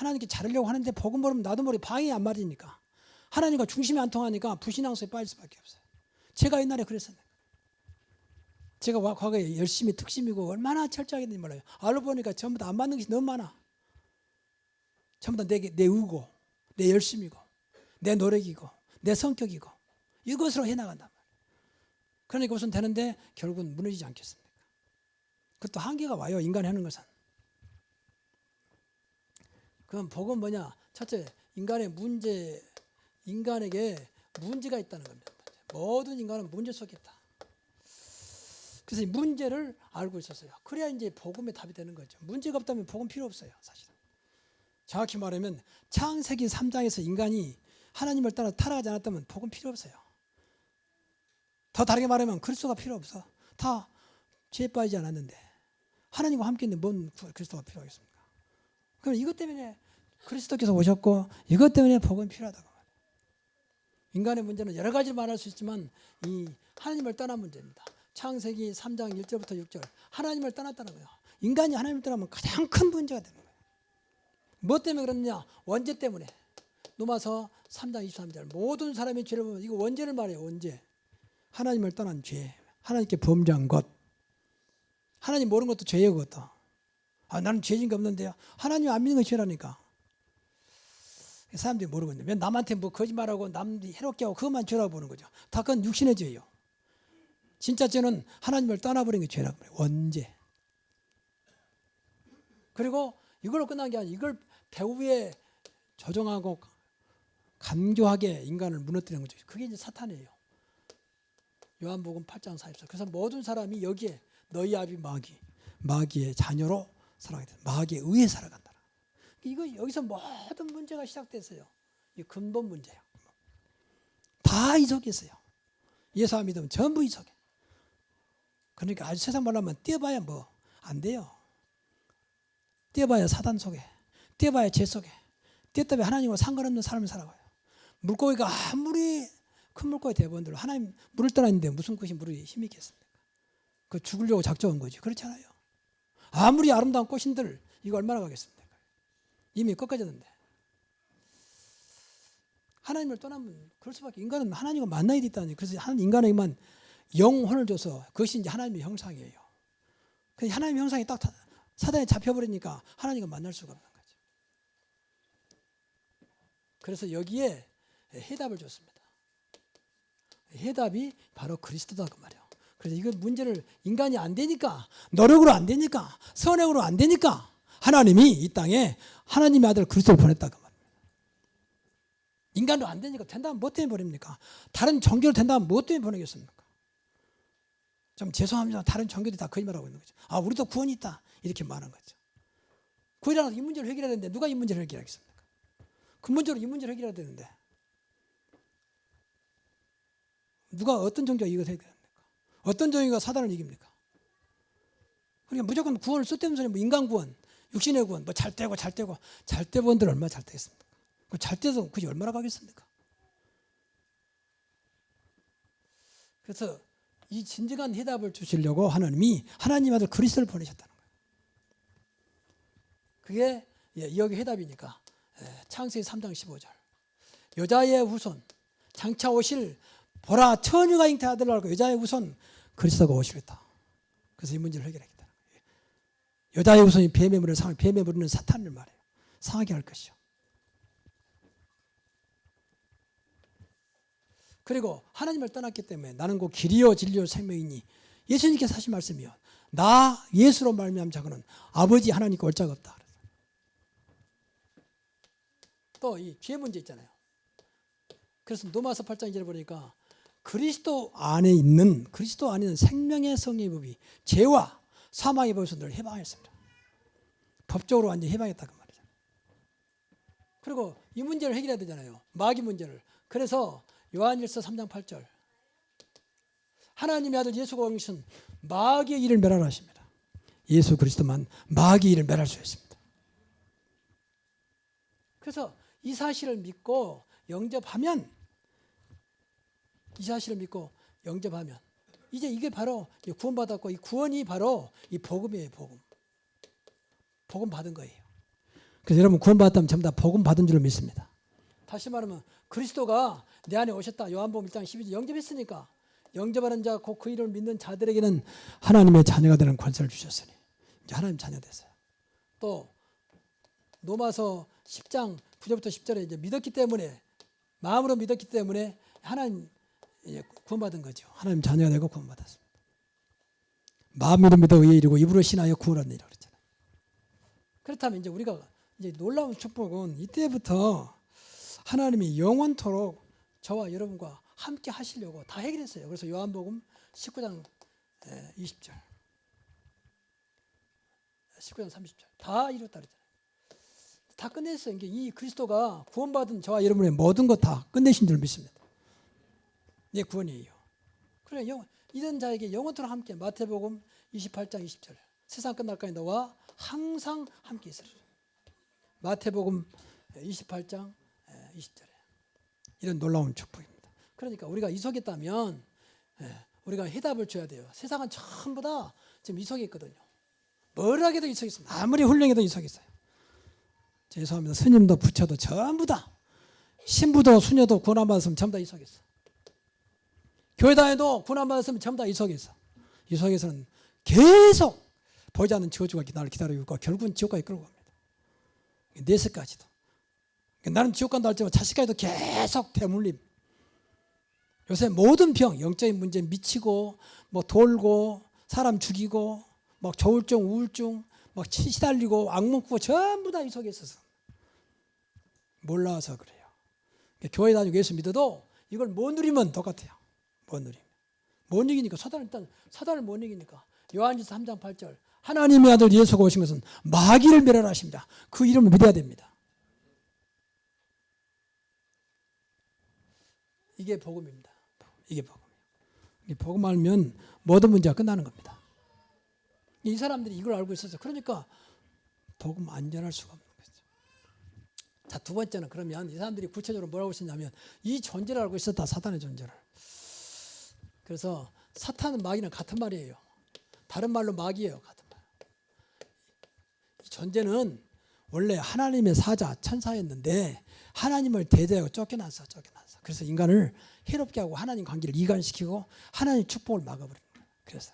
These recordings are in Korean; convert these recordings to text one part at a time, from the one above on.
하나님께 잘하려고 하는데 복음 모르면 나도 모르게 방향이 안 맞으니까 하나님과 중심이 안 통하니까 불신앙소에 빠질 수밖에 없어요. 제가 옛날에 그랬어요. 제가 과거에 열심히 특심이고 얼마나 철저하게 했는지 몰라요. 알고 보니까 전부 다 안 맞는 것이 너무 많아. 전부 다 내 의고, 내 열심이고, 내 노력이고, 내 성격이고 이것으로 해나간단 말이에요. 그러니까 우선 되는데 결국은 무너지지 않겠습니까? 그것도 한계가 와요. 인간이 하는 것은. 그럼 복은 뭐냐? 첫째, 인간에게 문제가 있다는 겁니다. 모든 인간은 문제 속에 있다. 그래서 이 문제를 알고 있었어요. 그래야 이제 복음의 답이 되는 거죠. 문제가 없다면 복음 필요 없어요, 사실은. 정확히 말하면 창세기 3장에서 인간이 하나님을 따라 타락하지 않았다면 복음 필요 없어요. 더 다르게 말하면 그리스도가 필요 없어. 다 죄에 빠지지 않았는데 하나님과 함께 있는데 뭔 그리스도가 필요하겠습니까? 그럼 이것 때문에 그리스도께서 오셨고 이것 때문에 복음이 필요하다고 말해요. 인간의 문제는 여러 가지를 말할 수 있지만 이 하나님을 떠난 문제입니다. 창세기 3장 1절부터 6절 하나님을 떠났다는 거예요. 인간이 하나님을 떠나면 가장 큰 문제가 되는 거예요. 뭐 때문에 그러느냐? 원죄 때문에. 로마서 3장 23절 모든 사람이 죄를 보면 이거 원죄를 말해요. 원죄. 하나님을 떠난 죄. 하나님께 범죄한 것. 하나님 모르는 것도 죄예요. 그것도. 나는 죄진 게 없는데요. 하나님 안 믿는 게 죄라니까. 사람들이 모르고 있는데 남한테 뭐 거짓말하고 남 해롭게 하고 그것만 죄라고 보는 거죠. 다 그건 육신의 죄예요. 진짜 죄는 하나님을 떠나버린 게 죄라고 그래요. 원죄. 그리고 이걸로 끝난 게 아니라 이걸 배후에 조정하고 간교하게 인간을 무너뜨리는 거죠. 그게 이제 사탄이에요. 요한복음 8장 44. 그래서 모든 사람이 여기에 너희 아비 마귀의 자녀로 살아가게 된다. 마귀에 의해 살아간다. 이거 여기서 모든 문제가 시작됐어요. 이 근본 문제예요. 다 이 속에 있어요. 예수 안 믿으면 전부 이 속에. 그러니까 아주 세상 말로 하면 뛰어봐야 뭐 안 돼요. 뛰어봐야 사단 속에, 뛰어봐야 죄 속에, 뛰었다면 하나님과 상관없는 삶을 살아가요. 물고기가 아무리 큰 물고기 대부분들 하나님 물을 떠나 있는데 무슨 것이 물에 힘이 있겠습니까? 그 죽으려고 작정한 거지. 그렇잖아요. 아무리 아름다운 꽃인들 이거 얼마나 가겠습니까? 이미 꺾어졌는데. 하나님을 떠나면 그럴 수밖에. 인간은 하나님과 만나야 됐다니. 그래서 인간에게만 영혼을 줘서 그것이 이제 하나님의 형상이에요. 근데 하나님의 형상이 딱 사단에 잡혀버리니까 하나님과 만날 수가 없는 거죠. 그래서 여기에 해답을 줬습니다. 해답이 바로 그리스도다 그 말이에요. 그래서 이거 문제를 인간이 안 되니까, 노력으로 안 되니까, 선행으로 안 되니까 하나님이 이 땅에 하나님의 아들 그리스도를 보냈다 그 말입니다. 인간도 안 되니까 된다면 뭐 때문에 보냅니까? 다른 종교로 된다면 뭐 때문에 보내겠습니까? 좀 죄송합니다. 다른 종교들이 다 거짓말하고 있는 거죠. 우리도 구원이 있다 이렇게 말하는 거죠. 구원이라는 이 문제를 해결해야 되는데 누가 이 문제를 해결하겠습니까? 근본적으로 이 문제를 해결해야 되는데 누가 어떤 종교가 이것을 해결합니까? 어떤 종교가 사단을 이깁니까? 그러니까 무조건 구원을 쓸데없는 소리, 뭐 인간 구원, 육신의 구원, 뭐 잘 되고 잘되본들 얼마나 잘 되겠습니까? 잘 돼서 그게 얼마나 가겠습니까? 그래서 이 진정한 해답을 주시려고 하나님이 하나님 아들 그리스도를 보내셨다는 거예요. 그게 여기 해답이니까 창세기 3장 15절 여자의 후손 장차 오실 보라 처녀가 잉태한 아들을 낳고 여자의 후손 그리스도가 오시겠다. 그래서 이 문제를 해결하겠다. 여자의 후손이 뱀의 물을 상하게, 뱀의 물은 사탄을 말해요. 상하게 할 것이요. 그리고 하나님을 떠났기 때문에 나는 곧 길이요 진리요 생명이니 예수님께서 하신 말씀이요. 나 예수로 말미암은 자고는 아버지 하나님께 올 자가 없다. 또 이 죄 문제 있잖아요. 그래서 로마서 8장 1절에 보니까 그리스도 안에 있는 생명의 성령의 법이 죄와 사망의 법에서 늘 해방했습니다. 법적으로 완전히 해방했다 그 말이죠. 그리고 이 문제를 해결해야 되잖아요. 마귀 문제를. 그래서 요한일서 3장 8절 하나님의 아들 예수가 오신 마귀의 일을 멸하라 하십니다. 예수 그리스도만 마귀의 일을 멸할 수 있습니다. 그래서 이 사실을 믿고 영접하면 이제 이게 바로 구원받았고 이 구원이 바로 이 복음이에요. 복음 받은 거예요. 그래서 여러분 구원받았다면 전부 다 복음 받은 줄로 믿습니다. 다시 말하면 그리스도가 내 안에 오셨다. 요한복음 1장 12절 영접했으니까 영접하는 자 곧 그 이름을 믿는 자들에게는 하나님의 자녀가 되는 권세를 주셨으니 이제 하나님 자녀 됐어요. 또 로마서 10장 9절부터 10절에 이제 믿었기 때문에 마음으로 믿었기 때문에 하나님 이제 구원받은 거죠. 하나님 자녀가 되고 구원받았습니다. 마음으로 믿어 의에 이르고 입으로 신하여 구원을 얻느니라 그랬잖아요. 그렇다면 이제 우리가 이제 놀라운 축복은 이때부터 하나님이 영원토록 저와 여러분과 함께 하시려고 다 해결했어요. 그래서 요한복음 19장 20절 19장 30절 다 이뤘다 그랬잖아요. 다 끝냈어요. 이 그리스도가 구원받은 저와 여러분의 모든 것 다 끝내신 줄 믿습니다. 이게 구원이에요. 그래 이런 자에게 영원토록 함께 마태복음 28장 20절 세상 끝날까지 너와 항상 함께 있으리라. 마태복음 28장 20절에 이런 놀라운 축복입니다. 그러니까 우리가 이속했다면 우리가 해답을 줘야 돼요. 세상은 전부 다 지금 이속에 있거든요. 뭘 하게도 이속에 있습니다. 아무리 훌륭해도 이속에 있어요. 죄송합니다. 스님도 부처도 전부 다 신부도 수녀도 구원받았으면 전부 다 이속에 있어. 교회 다녀도 구원받았으면 전부 다 이속에 있어. 이속에서는 계속 보이지 않는 저주가 나를 기다리고 있고 결국은 지옥까지 끌고 갑니다. 내세까지도. 나는 지옥 간다 할지만 자식까지도 계속 대물림. 요새 모든 병, 영적인 문제 미치고 뭐 돌고 사람 죽이고 막 조울증, 우울증 막 시달리고 악몽 꾸고 전부 다 이 속에 있어서 몰라서 그래요. 교회 다니고 예수 믿어도 이걸 못 누리면 똑같아요. 못 누리면. 못 이기니까 사단을 못 이기니까 요한일서 3장 8절 하나님의 아들 예수가 오신 것은 마귀를 멸하십니다. 그 이름을 믿어야 됩니다. 이게 복음입니다. 이게 복음이에요. 이 복음 알면 모든 문제가 끝나는 겁니다. 이 사람들이 이걸 알고 있어서 그러니까 복음 안전할 수가 없는 거죠. 자, 두 번째는 그러면 이 사람들이 구체적으로 뭐라고 쓰냐면 이 존재를 알고 있었다. 사탄의 존재를. 그래서 사탄은 마귀는 같은 말이에요. 다른 말로 마귀예요. 같은 말. 이 존재는 원래 하나님의 사자, 천사였는데 하나님을 대대하고 쫓겨났어. 그래서 인간을 해롭게 하고 하나님 관계를 이간시키고 하나님 축복을 막아버린 거예요. 그래서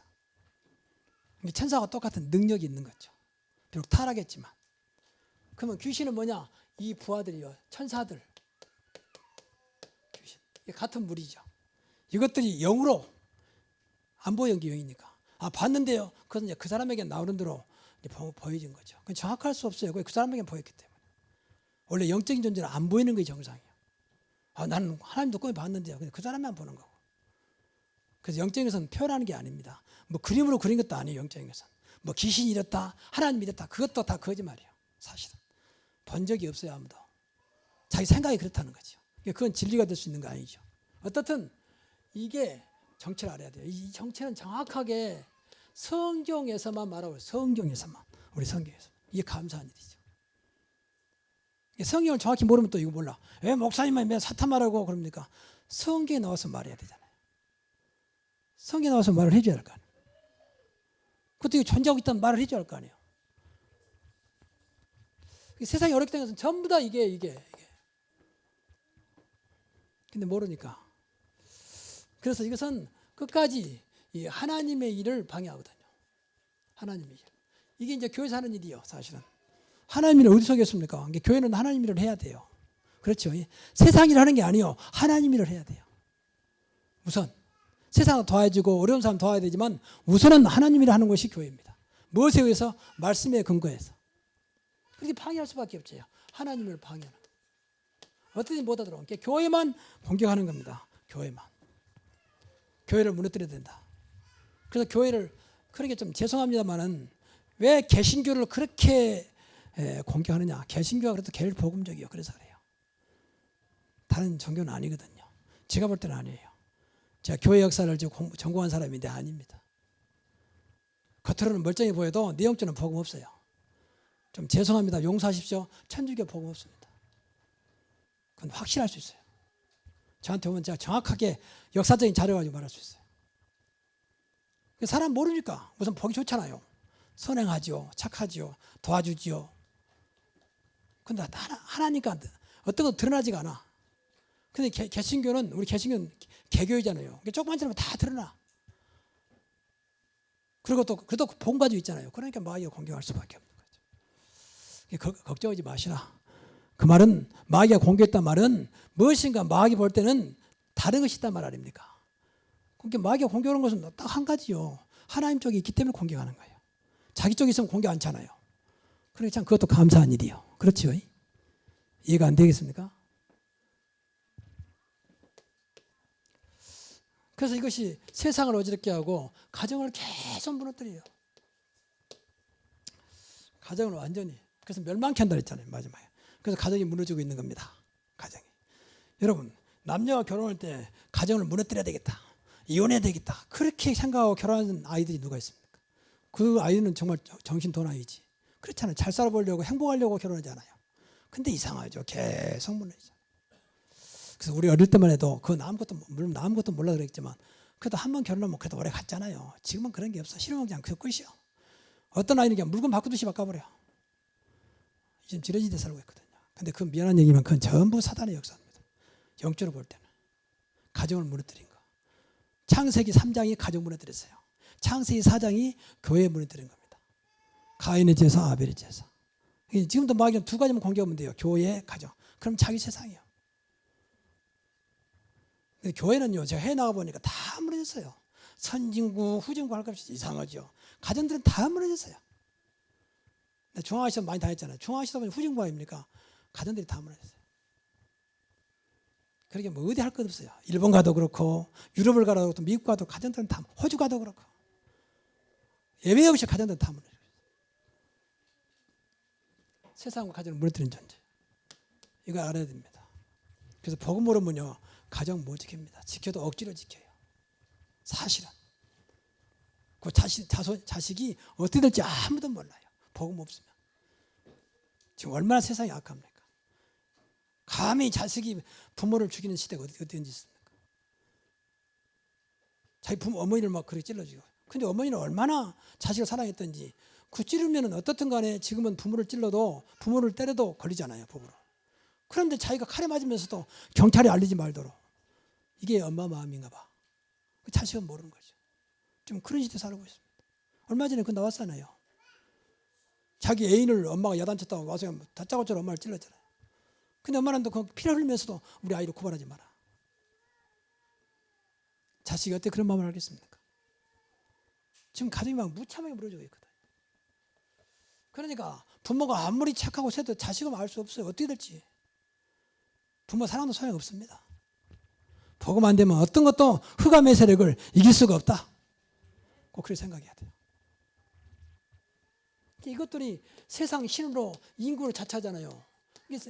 천사와 똑같은 능력이 있는 거죠. 비록 타락했지만. 그러면 귀신은 뭐냐? 이 부하들이요. 천사들. 귀신. 같은 무리죠. 이것들이 영으로 안 보이는 게 영이니까. 아, 봤는데요. 그것은 이제 그 사람에게 나오는 대로 보여진 거죠. 그건 정확할 수 없어요. 그 사람에게 보였기 때문에. 원래 영적인 존재는 안 보이는 게 정상이에요. 아, 나는 하나님도 꿈에 봤는데요. 근데 그 사람만 보는 거고. 그래서 영적인 것은 표현하는 게 아닙니다. 뭐 그림으로 그린 것도 아니에요. 영적인 것은. 뭐 귀신이 이렇다, 하나님이 이렇다. 그것도 다 거짓말이에요. 사실은. 본 적이 없어요. 아무도. 자기 생각이 그렇다는 거죠. 그건 진리가 될 수 있는 거 아니죠. 어떻든 이게 정체를 알아야 돼요. 이 정체는 정확하게 성경에서만 말하고 있어요. 성경에서만. 우리 성경에서. 이게 감사한 일이죠. 성경을 정확히 모르면 또 이거 몰라. 왜 목사님만 맨 사탄 말하고 그럽니까? 성경에 나와서 말해야 되잖아요. 성경에 나와서 말을 해줘야 할 거 아니에요. 그것도 이거 존재하고 있다는 말을 해줘야 할 거 아니에요. 세상이 어렵게 된 것은 전부 다 이게. 근데 모르니까. 그래서 이것은 끝까지 이 하나님의 일을 방해하거든요. 하나님의 일. 이게 이제 교회에서 하는 일이에요. 사실은. 하나님 일을 어디서 하겠습니까? 교회는 하나님 일을 해야 돼요. 그렇죠. 세상 일을 하는 게 아니에요. 하나님 일을 해야 돼요. 우선. 세상은 도와주고 어려운 사람 도와야 되지만 우선은 하나님 일을 하는 것이 교회입니다. 무엇에 의해서? 말씀에 근거해서. 그렇게 방해할 수밖에 없죠. 하나님을 방해하는. 어떻게든 못 하도록. 교회만 공격하는 겁니다. 교회만. 교회를 무너뜨려야 된다. 그래서 교회를 그렇게 좀 죄송합니다만은 왜 개신교를 그렇게 공격하느냐. 개신교가 그래도 제일 복음적이에요. 그래서 그래요. 다른 종교는 아니거든요. 제가 볼 때는 아니에요. 제가 교회 역사를 전공한 사람인데 아닙니다. 겉으로는 멀쩡해 보여도 내용적으로는 복음 없어요. 좀 죄송합니다. 용서하십시오. 천주교 복음 없습니다. 그건 확실할 수 있어요. 저한테 오면 제가 정확하게 역사적인 자료 가지고 말할 수 있어요. 사람 모르니까 우선 보기 좋잖아요. 선행하지요. 착하지요. 도와주지요. 근데 하나니까 어떤 건 드러나지가 않아. 근데 개신교는, 우리 개신교는 개교이잖아요. 조그만 사람은 다 드러나. 그리고 또 본 가지고 있잖아요. 그러니까 마귀가 공격할 수밖에 없는 거죠. 걱정하지 마시라. 그 말은, 마귀가 공격했단 말은 무엇인가 마귀 볼 때는 다른 것이 있단 말 아닙니까? 그러니까 마귀가 공격하는 것은 딱 한 가지요. 하나님 쪽에 있기 때문에 공격하는 거예요. 자기 쪽에 있으면 공격 않잖아요. 그러니까 참 그것도 감사한 일이요. 그렇죠? 이해가 안 되겠습니까? 그래서 이것이 세상을 어지럽게 하고 가정을 계속 무너뜨려요. 가정을 완전히. 그래서 멸망케 한다 그랬잖아요, 마지막에. 그래서 가정이 무너지고 있는 겁니다. 가정이. 여러분, 남녀가 결혼할 때 가정을 무너뜨려야 되겠다, 이혼해야 되겠다, 그렇게 생각하고 결혼하는 아이들이 누가 있습니까? 그 아이는 정말 정신 도나이지. 그렇잖아요. 잘 살아보려고, 행복하려고 결혼하지 않아요. 근데 이상하죠. 계속 무너지죠. 그래서 우리 어릴 때만 해도 그건 물론 아무것도 몰라 그랬지만 그래도 한 번 결혼하면 그래도 오래 갔잖아요. 지금은 그런 게 없어. 싫으면 그냥 그 끝이요. 어떤 아이는 그냥 물건 바꾸듯이 바꿔버려. 지금 지레지대 살고 있거든요. 근데 그건 미안한 얘기면 그건 전부 사단의 역사입니다. 영적으로 볼 때는. 가정을 무너뜨린 거. 창세기 3장이 가정 무너뜨렸어요. 창세기 4장이 교회 무너뜨린 겁니다. 가인의 제사, 아벨의 제사. 지금도 마귀는 두 가지만 공격하면 돼요. 교회, 가정. 그럼 자기 세상이요. 근데 교회는요, 제가 해 나가보니까 다 무너졌어요. 선진구, 후진구 할 것 없이 이상하죠. 가정들은 다 무너졌어요. 중앙아시아 많이 다녔잖아요. 중앙아시아 보면 후진구 아닙니까? 가정들이 다 무너졌어요. 그러게 뭐 어디 할 것 없어요. 일본 가도 그렇고, 유럽을 가도 그렇고, 미국 가도 가정들은 다, 호주 가도 그렇고. 예외 없이 가정들은 다 무너졌어요. 세상과 가정을 무너뜨린 존재. 이거 알아야 됩니다. 그래서 복음 모르면요, 가정 못 지킵니다. 지켜도 억지로 지켜요. 사실은. 그 자식이 어떻게 될지 아무도 몰라요. 복음 없으면. 지금 얼마나 세상이 악합니까? 감히 자식이 부모를 죽이는 시대가 어디든지 있습니까? 자기 부모, 어머니를 막 그렇게 찔러주고. 근데 어머니는 얼마나 자식을 사랑했던지, 그 찌르면 어떻든 간에 지금은 부모를 찔러도, 부모를 때려도 걸리잖아요, 법으로. 그런데 자기가 칼에 맞으면서도 경찰에 알리지 말도록. 이게 엄마 마음인가 봐. 자식은 모르는 거죠. 좀 그런 시대 살고 있습니다. 얼마 전에 그 나왔잖아요. 자기 애인을 엄마가 야단쳤다고 와서 다짜고짜로 엄마를 찔렀잖아요. 근데 엄마는 또 피를 흘리면서도 우리 아이를 고발하지 마라. 자식이 어떻게 그런 마음을 알겠습니까? 지금 가정이 막 무참하게 무너지고 있거든. 그러니까 부모가 아무리 착하고 세도 자식은 알 수 없어요. 어떻게 될지. 부모 사랑도 소용없습니다. 복음 안 되면 어떤 것도 흑암의 세력을 이길 수가 없다. 꼭 그렇게 생각해야 돼요. 이것들이 세상 신으로 인구를 자처하잖아요.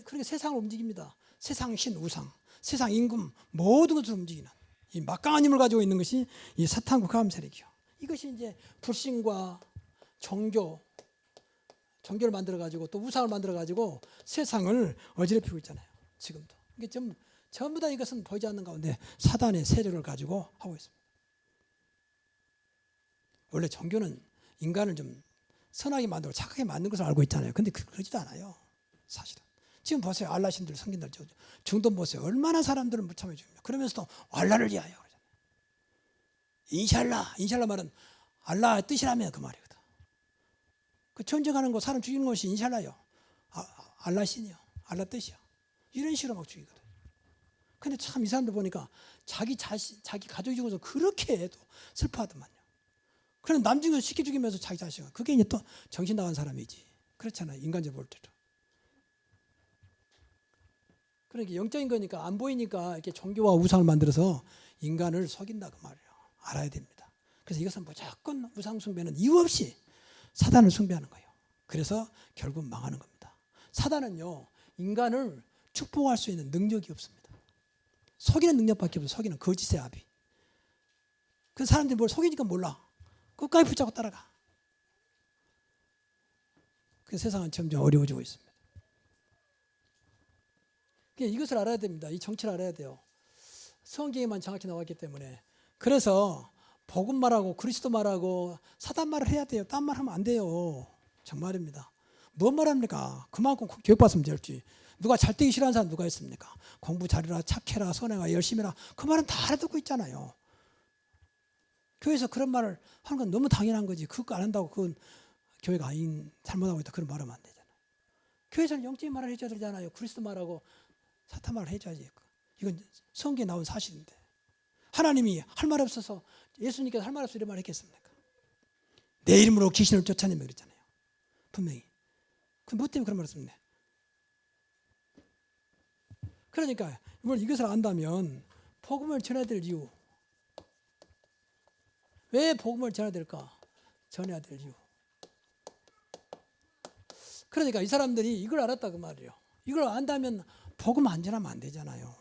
그렇게 세상을 움직입니다. 세상 신, 우상, 세상 임금 모든 것을 움직이는 이 막강한 힘을 가지고 있는 것이 이 사탄과 흑암 세력이요. 이것이 이제 불신과 종교를 만들어 가지고 또 우상을 만들어 가지고 세상을 어지럽히고 있잖아요. 지금도. 이게 전부 다 이것은 보이지 않는 가운데 사단의 세력을 가지고 하고 있습니다. 원래 종교는 인간을 좀 선하게 만들고 착하게 만든 것을 알고 있잖아요. 근데 그러지도 않아요. 사실은. 지금 보세요. 알라 신들, 성긴들, 중동 보세요. 얼마나 사람들을 무참해 죽입니다. 그러면서도 알라를 위하여. 인샬라 말은 알라 뜻이라면 그 말이거든. 그 전쟁하는 거, 사람 죽이는 것이 인샬라요. 알라 신이요. 알라 뜻이요. 이런 식으로 막 죽이거든. 근데 참 이 사람들 보니까 자기 가족이 죽어서 그렇게 해도 슬퍼하더만요. 그럼 남 죽여서 쉽게 죽이면서 자기 자식은. 그게 이제 또 정신 나간 사람이지. 그렇잖아요. 인간적으로 볼 때도. 그러니까 영적인 거니까 안 보이니까 이렇게 종교와 우상을 만들어서 인간을 속인다 그 말이에요. 알아야 됩니다. 그래서 이것은 무조건 우상 숭배는 이유 없이 사단을 숭배하는 거예요. 그래서 결국 망하는 겁니다. 사단은요, 인간을 축복할 수 있는 능력이 없습니다. 속이는 능력밖에 없어요. 속이는 거짓의 아비. 그 사람들이 뭘 속이니까 몰라. 끝까지 붙잡고 따라가. 그 세상은 점점 어려워지고 있습니다. 이것을 알아야 됩니다. 이 정체를 알아야 돼요. 성경에만 정확히 나왔기 때문에. 그래서 복음 말하고 그리스도 말하고 사단 말을 해야 돼요. 딴 말 하면 안 돼요. 정말입니다. 뭔 말합니까? 그만큼 교육받으면 될지. 누가 잘 되기 싫어하는 사람 누가 있습니까? 공부 잘해라, 착해라, 선행아, 열심히 해라. 그 말은 다 알아듣고 있잖아요. 교회에서 그런 말을 하는 건 너무 당연한 거지. 그거 안 한다고 그건 교회가 아닌, 잘못하고 있다. 그런 말하면 안 되잖아요. 교회에서는 영적인 말을 해줘야 되잖아요. 그리스도 말하고 사탄 말을 해줘야지. 이건 성경에 나온 사실인데. 하나님이 할 말 없어서, 예수님께서 할 말 없어서 이런 말 했겠습니까? 내 이름으로 귀신을 쫓아내면 그랬잖아요. 분명히. 뭐 때문에 그런 말을 했습니까? 그러니까 이것을 안다면 복음을 전해야 될 이유. 왜 복음을 전해야 될까? 전해야 될 이유. 그러니까 이 사람들이 이걸 알았다 그 말이에요. 이걸 안다면 복음 안 전하면 안 되잖아요.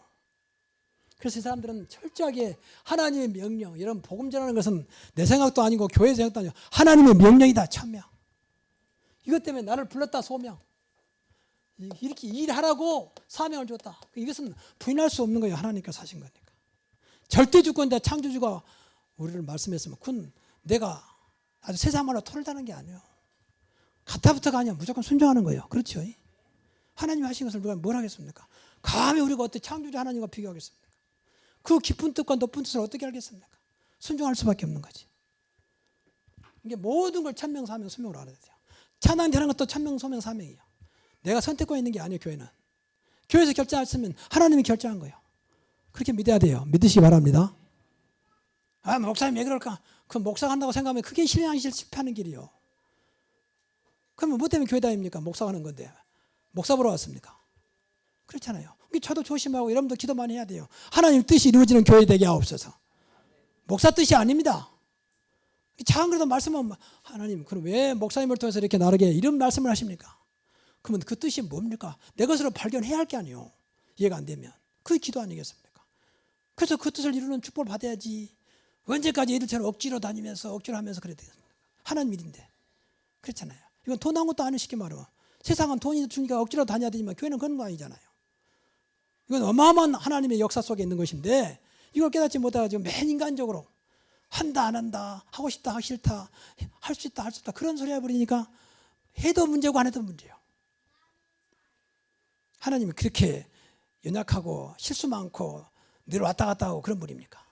그래서 이 사람들은 철저하게 하나님의 명령, 이런 복음 전하는 것은 내 생각도 아니고 교회 생각도 아니고 하나님의 명령이다, 천명. 이것 때문에 나를 불렀다, 소명. 이렇게 일하라고 사명을 줬다. 이것은 부인할 수 없는 거예요. 하나님께서 하신 거니까. 절대 주권자 창조주가 우리를 말씀했으면 그건 내가 아주 세상 말로 토를 다는 게 아니에요. 가타부터가 아니야. 무조건 순종하는 거예요. 그렇죠? 하나님이 하신 것을 누가 뭘 하겠습니까? 감히 우리가 어떻게 창조주 하나님과 비교하겠습니까? 그 깊은 뜻과 높은 뜻을 어떻게 알겠습니까? 순종할 수밖에 없는 거지. 이게 모든 걸 천명, 사명, 소명으로 알아야 돼요. 찬양되는 것도 천명, 소명, 사명이에요. 내가 선택권 있는 게 아니에요. 교회는. 교회에서 결정했으면 하나님이 결정한 거예요. 그렇게 믿어야 돼요. 믿으시기 바랍니다. 아, 목사님 왜 그럴까? 그 목사가 한다고 생각하면 그게 신앙실 실패하는 길이요. 그러면 뭐 때문에 교회 다닙니까? 목사가 하는 건데. 목사 보러 왔습니까? 그렇잖아요. 저도 조심하고 여러분도 기도 많이 해야 돼요. 하나님 뜻이 이루어지는 교회 되게 하옵소서. 목사 뜻이 아닙니다. 작은 그래도 말씀은 하나님 그럼 왜 목사님을 통해서 이렇게 나르게 이런 말씀을 하십니까? 그러면 그 뜻이 뭡니까? 내 것으로 발견해야 할 게 아니에요. 이해가 안 되면. 그게 기도 아니겠습니까? 그래서 그 뜻을 이루는 축복을 받아야지. 언제까지 애들처럼 억지로 다니면서 억지로 하면서 그래야 되겠습니까? 하나님 일인데. 그렇잖아요. 이건 돈 한 것도 아니고 쉽게 말하면. 세상은 돈이 주니까 억지로 다녀야 되지만 교회는 그런 거 아니잖아요. 이건 어마어마한 하나님의 역사 속에 있는 것인데 이걸 깨닫지 못해가지고 맨 인간적으로 한다 안 한다 하고 싶다 하기 싫다 할 수 있다 할 수 없다 그런 소리 해버리니까 해도 문제고 안 해도 문제예요. 하나님이 그렇게 연약하고 실수 많고 늘 왔다 갔다 하고 그런 분입니까?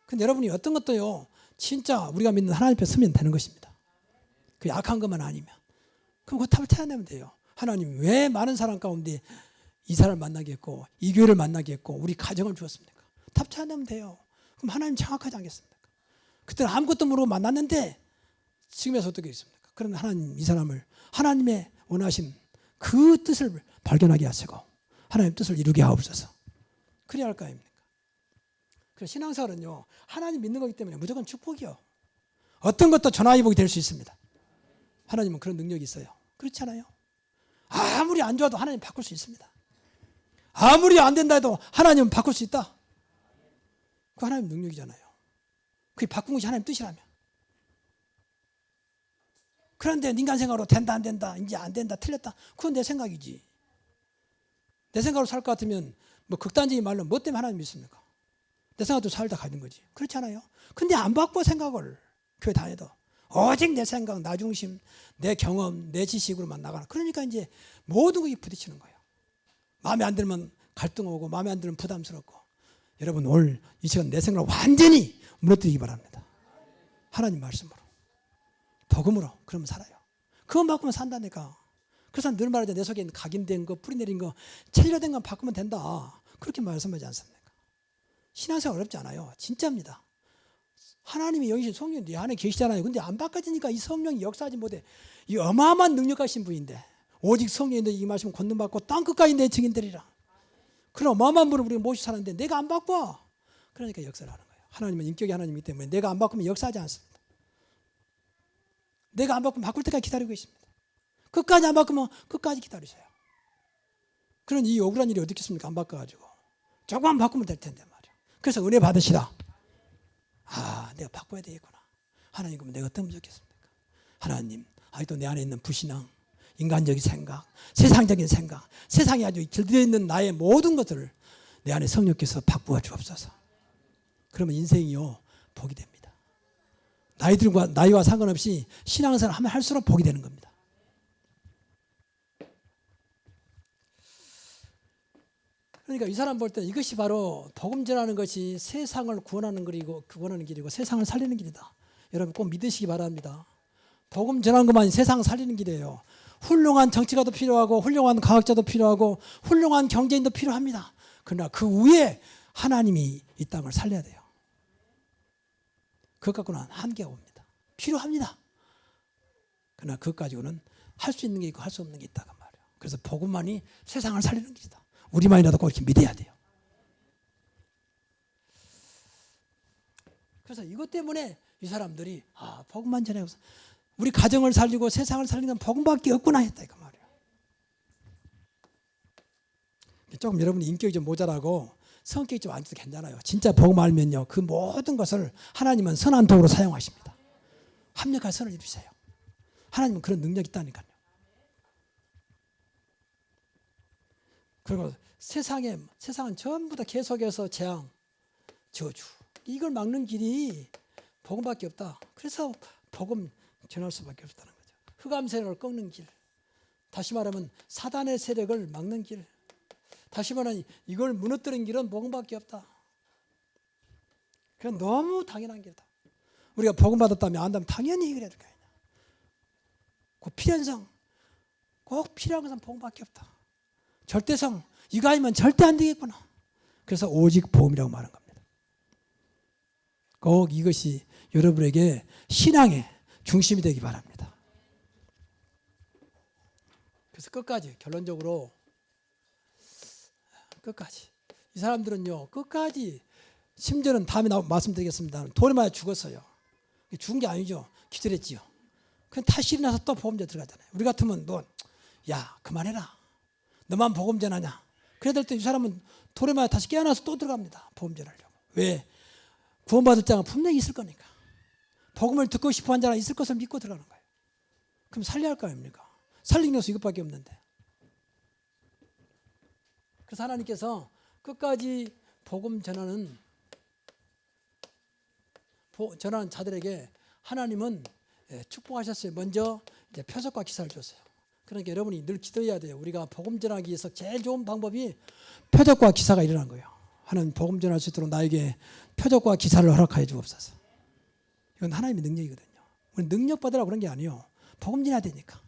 근데 여러분이 어떤 것도요 진짜 우리가 믿는 하나님 앞에 서면 되는 것입니다. 그 약한 것만 아니면 그럼 그 답을 찾아내면 돼요. 하나님 왜 많은 사람 가운데 이 사람을 만나게 했고 이 교회를 만나게 했고 우리 가정을 주었습니까? 답 찾아내면 돼요. 그럼 하나님 정확하지 않겠습니까? 그때는 아무것도 모르고 만났는데 지금에서 어떻게 있습니까? 그럼 하나님 이 사람을 하나님의 원하신 그 뜻을 발견하게 하시고 하나님 뜻을 이루게 하옵소서. 그래야 할 거 아닙니까? 그래서 신앙생활은요 하나님 믿는 거기 때문에 무조건 축복이요. 어떤 것도 전화위복이 될 수 있습니다. 하나님은 그런 능력이 있어요. 그렇지 않아요? 아무리 안 좋아도 하나님 바꿀 수 있습니다. 아무리 안 된다 해도 하나님은 바꿀 수 있다. 그 하나님 능력이잖아요. 그게 바꾼 것이 하나님 뜻이라면. 그런데 인간 생각으로 된다 안 된다 이제 안 된다 틀렸다 그건 내 생각이지. 내 생각으로 살 것 같으면 뭐 극단적인 말로 뭐 때문에 하나님 믿습니까? 내 생각도 살다 가는 거지. 그렇지 않아요? 근데 안 바꿔 생각을 교회 다녀도 오직 내 생각, 나 중심, 내 경험, 내 지식으로만 나가는. 그러니까 이제 모든 것이 부딪히는 거예요. 마음에 안 들면 갈등 오고 마음에 안 들면 부담스럽고. 여러분 오늘 이 시간 내 생각을 완전히 무너뜨리기 바랍니다. 하나님 말씀으로. 복음으로 그러면 살아요. 그건 바꾸면 산다니까. 그래서 늘 말하죠. 내 속에 있는 각인된 거, 뿌리 내린 거, 체질화된 건 바꾸면 된다. 그렇게 말씀하지 않습니까? 신앙생활 어렵지 않아요. 진짜입니다. 하나님의 영이신 성령이 네 안에 계시잖아요. 근데 안 바꿔지니까 이 성령이 역사하지 못해. 이 어마어마한 능력 가신 분인데 오직 성령이 너희 임하시면 권능받고 땅끝까지 내 증인되리라. 그런 어마어마한 분을 우리가 모시고 사는데 내가 안 바꿔. 그러니까 역사를 하는 거예요. 하나님은 인격이 하나님이기 때문에 내가 안 바꾸면 역사하지 않습니다. 내가 안 바꾸면 바꿀 때까지 기다리고 있습니다. 끝까지 안 바꾸면 끝까지 기다리세요. 그런 이 억울한 일이 어디 있겠습니까? 안 바꿔가지고. 조금만 바꾸면 될 텐데 말이야. 그래서 은혜 받으시라. 아, 내가 바꿔야 되겠구나. 하나님 그러면 내가 어떤 부족했습니까? 하나님, 아직도 내 안에 있는 불신앙, 인간적인 생각, 세상적인 생각, 세상에 아주 길들여 있는 나의 모든 것들을 내 안에 성령께서 바꾸어 주옵소서. 그러면 인생이요 복이 됩니다. 나이와 상관없이 신앙생활 하면 할수록 복이 되는 겁니다. 그러니까 이 사람 볼 때 이것이 바로 복음 전하는 것이 세상을 구원하는 길이고 세상을 살리는 길이다. 여러분 꼭 믿으시기 바랍니다. 복음 전하는 것만이 세상을 살리는 길이에요. 훌륭한 정치가도 필요하고 훌륭한 과학자도 필요하고 훌륭한 경제인도 필요합니다. 그러나 그 위에 하나님이 이 땅을 살려야 돼요. 그것 갖고는 한계가 옵니다. 필요합니다. 그러나 그것 가지고는 할 수 있는 게 있고 할 수 없는 게 있다고 말이에요. 그래서 복음만이 세상을 살리는 길이다. 우리만이라도 꼭 이렇게 믿어야 돼요. 그래서 이것 때문에 이 사람들이 복음만 전하고 우리 가정을 살리고 세상을 살리는 복음밖에 없구나 했다 이거 말이에요. 조금 여러분이 인격이 좀 모자라고 성격이 좀 안 좋아도 괜찮아요. 진짜 복음 알면요 그 모든 것을 하나님은 선한 도구로 사용하십니다. 합력할 선을 이루세요. 하나님은 그런 능력이 있다니까요. 그리고 세상은 전부 다 계속해서 재앙, 저주 이걸 막는 길이 복음밖에 없다. 그래서 복음 전할 수밖에 없다는 거죠. 흑암 세력을 꺾는 길, 다시 말하면 사단의 세력을 막는 길, 다시 말하면 이걸 무너뜨리는 길은 복음밖에 없다. 그건 너무 당연한 길이다. 우리가 복음 받았다면 안다면 당연히 해결해야 될 거 아니냐. 그 필연성, 꼭 필요한 것은 복음밖에 없다. 절대성, 이거 아니면 절대 안 되겠구나. 그래서 오직 복음이라고 말한 겁니다. 꼭 이것이 여러분에게 신앙의 중심이 되기 바랍니다. 그래서 끝까지 결론적으로 끝까지 이 사람들은요 끝까지 심지어는 다음에 말씀드리겠습니다. 돌에 맞아 죽었어요. 죽은 게 아니죠. 기절했지요. 그냥 다시 일어나서 또 복음전 들어가잖아요. 우리 같으면 야 그만해라. 너만 복음 전하냐. 그래야 될 때 이 사람은 돌에 맞아 다시 깨어나서 또 들어갑니다. 복음 전하려고. 왜? 구원받을 자가 분명히 있을 거니까. 복음을 듣고 싶어 한 자가 있을 것을 믿고 들어가는 거예요. 그럼 살려야 할 거 아닙니까? 살리는 요소 이것밖에 없는데. 그래서 하나님께서 끝까지 복음 전하는 자들에게 하나님은 축복하셨어요. 먼저 이제 표적과 기사를 줬어요. 그러니까 여러분이 늘 기도해야 돼요. 우리가 복음 전하기 위해서 제일 좋은 방법이 표적과 기사가 일어난 거예요. 하나님 복음 전할 수 있도록 나에게 표적과 기사를 허락하여 주옵소서. 이건 하나님의 능력이거든요. 우리 능력 받으라고 그런 게 아니에요. 복음 전해야 되니까.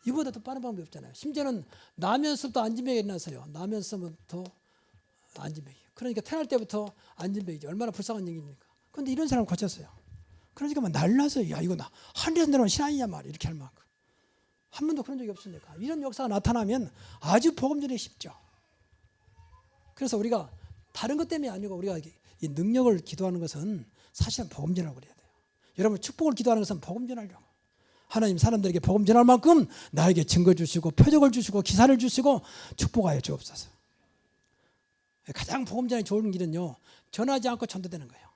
이보다 더 빠른 방법이 없잖아요. 심지어는 나면서부터 안진병이 일어나서요. 나면서부터 안진병이. 그러니까 태어날 때부터 안진병이죠. 얼마나 불쌍한 얘기입니까? 그런데 이런 사람을 고쳤어요. 그러니까 막 날라서 야 이거 나 하늘에서 내려온 신앙이냐 말이야 이렇게 할 만큼. 한 번도 그런 적이 없으니까. 이런 역사가 나타나면 아주 복음 전하기 쉽죠. 그래서 우리가 다른 것 때문이 아니고 우리가 이 능력을 기도하는 것은 사실은 복음 전하려고 그래야 돼요. 여러분 축복을 기도하는 것은 복음 전하려고. 하나님 사람들에게 복음 전할 만큼 나에게 증거 주시고 표적을 주시고 기사를 주시고 축복하여 주옵소서. 가장 복음 전하기 좋은 길은요. 전하지 않고 전도되는 거예요.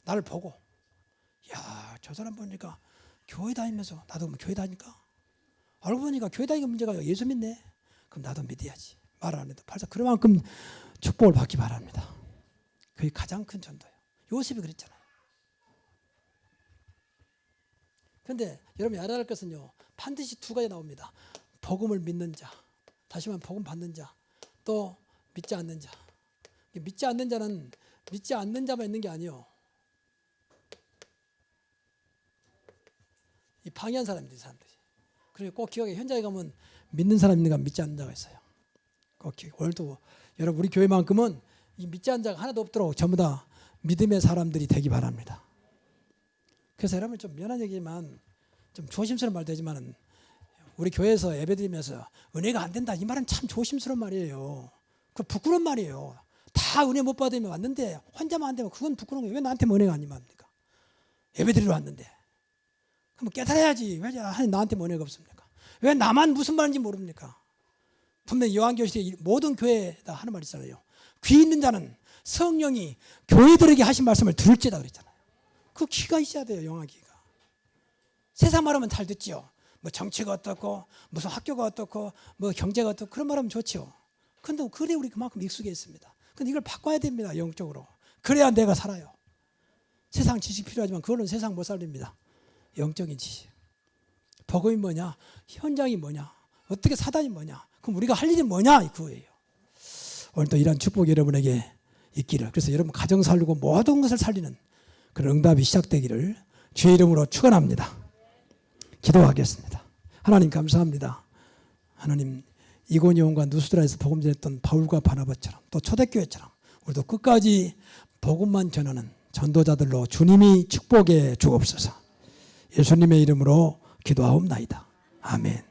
나를 보고 야, 저 사람 보니까 교회 다니면서 나도 교회 다니까 알고 보니까 교회 다니는 문제가 예수 믿네. 그럼 나도 믿어야지. 말 안 해도 벌써 그만큼 축복을 받기 바랍니다. 그게 가장 큰 전도예요. 요셉이 그랬잖아요. 그런데 여러분이 알아야 할 것은요. 반드시 두 가지 나옵니다. 복음을 믿는 자, 다시 말하면 복음 받는 자, 또 믿지 않는 자. 믿지 않는 자는 믿지 않는 자만 있는 게 아니에요. 이 방해한 사람들이 사람들이. 그리고 꼭 기억해. 현장에 가면 믿는 사람 있는가 믿지 않는 자가 있어요. 꼭 기억해. 오늘도 여러분 우리 교회만큼은 이 믿지 않는 자가 하나도 없도록 전부 다 믿음의 사람들이 되기 바랍니다. 그래서 여러분 좀 미안한 얘기지만 좀 조심스러운 말도 되지만 우리 교회에서 예배드리면서 은혜가 안 된다 이 말은 참 조심스러운 말이에요. 그 부끄러운 말이에요. 다 은혜 못 받으면 왔는데 혼자만 안 되면 그건 부끄러운 거예요. 왜 나한테만 은혜가 안 임합니까? 예배드리러 왔는데. 그럼 깨달아야지. 왜 나한테만 은혜가 없습니까? 왜 나만 무슨 말인지 모릅니까? 분명히 요한계시록에 모든 교회에다 하는 말 있잖아요. 귀 있는 자는 성령이 교회들에게 하신 말씀을 들을지다 그랬잖아요. 그 귀가 있어야 돼요. 영화귀가. 세상 말하면 잘 듣지요. 뭐 정치가 어떻고 무슨 학교가 어떻고 뭐 경제가 어떻고 그런 말하면 좋지요. 그런데 그래 우리 그만큼 익숙해 있습니다. 근데 이걸 바꿔야 됩니다. 영적으로. 그래야 내가 살아요. 세상 지식 필요하지만 그걸로는 세상 못 살립니다. 영적인 지식. 복음이 뭐냐? 현장이 뭐냐? 어떻게 사단이 뭐냐? 그럼 우리가 할 일이 뭐냐? 그거예요. 오늘도 이런 축복이 여러분에게 있기를, 그래서 여러분 가정 살리고 모든 것을 살리는 그런 응답이 시작되기를 주의 이름으로 축원합니다. 기도하겠습니다. 하나님 감사합니다. 하나님 이고니온과 누스드라에서 복음 전했던 바울과 바나바처럼 또 초대교회처럼 우리도 끝까지 복음만 전하는 전도자들로 주님이 축복해 주옵소서. 예수님의 이름으로 기도하옵나이다. 아멘.